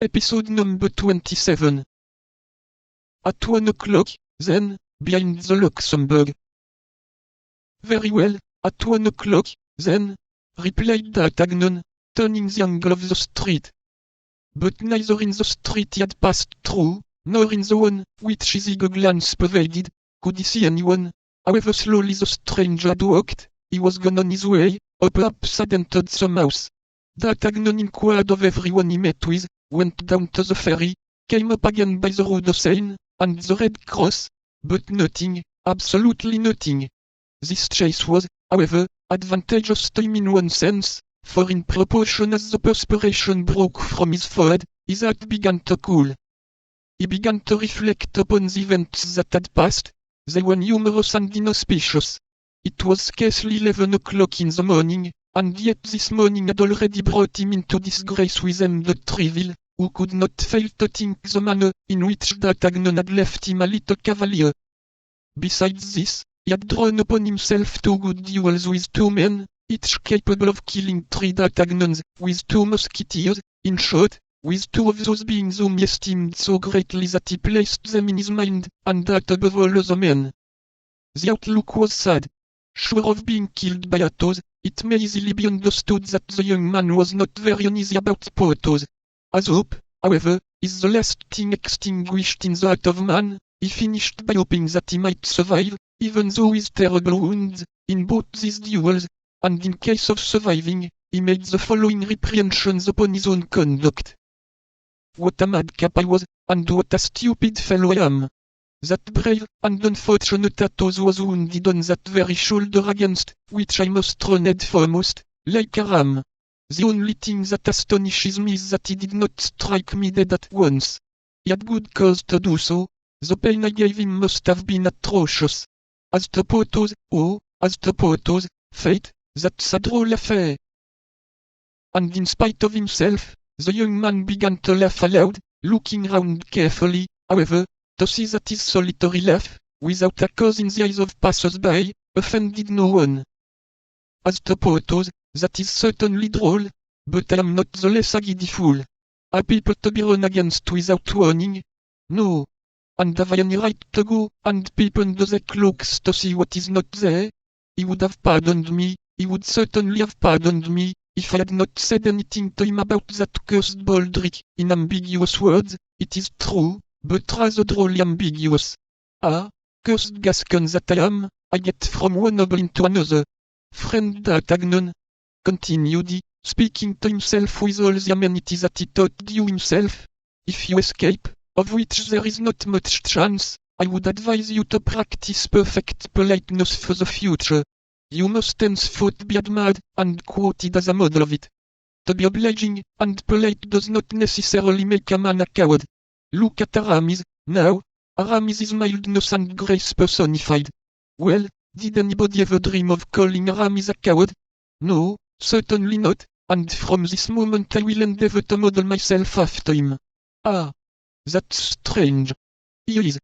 Episode number 27. At 1 o'clock, then, behind the Luxembourg. Very well, at 1 o'clock, then, replied D'Artagnan, turning the angle of the street. But neither in the street he had passed through, nor in the one which his eager glance pervaded, could he see anyone. However slowly the stranger had walked, he was gone on his way, or perhaps had entered some house. D'Artagnan inquired of everyone he met with, went down to the ferry, came up again by the road of Seine, and the Red Cross, but nothing, absolutely nothing. This chase was, however, advantageous to him in one sense, for in proportion as the perspiration broke from his forehead, his heart began to cool. He began to reflect upon the events that had passed. They were numerous and inauspicious. It was scarcely 11 o'clock in the morning, and yet this morning had already brought him into disgrace with M. de Treville, who could not fail to think the manner in which D'Artagnan had left him a little cavalier. Besides this, he had drawn upon himself 2 good duels with 2 men, each capable of killing 3 D'Artagnans, with 2 musketeers, in short, with 2 of those beings whom he esteemed so greatly that he placed them in his mind, and that above all other men. The outlook was sad. Sure of being killed by Athos, it may easily be understood that the young man was not very uneasy about Porthos. As hope, however, is the last thing extinguished in the heart of man, he finished by hoping that he might survive, even though with terrible wounds, in both these duels, and in case of surviving, he made the following reprehensions upon his own conduct. What a madcap I was, and what a stupid fellow I am! That brave and unfortunate Athos was wounded on that very shoulder against which I must run head foremost, like a ram. The only thing that astonishes me is that he did not strike me dead at once. He had good cause to do so. The pain I gave him must have been atrocious. As to Porthos, fate, that's a droll affair. And in spite of himself, the young man began to laugh aloud, looking round carefully, however, to see that his solitary laugh, without a cause in the eyes of passers-by, offended no one. As to Porthos, that is certainly droll, but I am not the less a giddy fool. Are people to be run against without warning? No. And have I any right to go and peep under their cloaks to see what is not there? He would have pardoned me, he would certainly have pardoned me, if I had not said anything to him about that cursed baldric, in ambiguous words, it is true, but rather drolly ambiguous. Ah, cursed Gascon that I am, I get from one noble into another. Friend D'Artagnan, continued he, speaking to himself with all the amenity that he thought due himself, if you escape, of which there is not much chance, I would advise you to practice perfect politeness for the future. You must henceforth be admired and quoted as a model of it. To be obliging and polite does not necessarily make a man a coward. Look at Aramis, now. Aramis is mildness and grace personified. Well, did anybody ever dream of calling Aramis a coward? No, certainly not, and from this moment I will endeavor to model myself after him. Ah, that's strange. He is,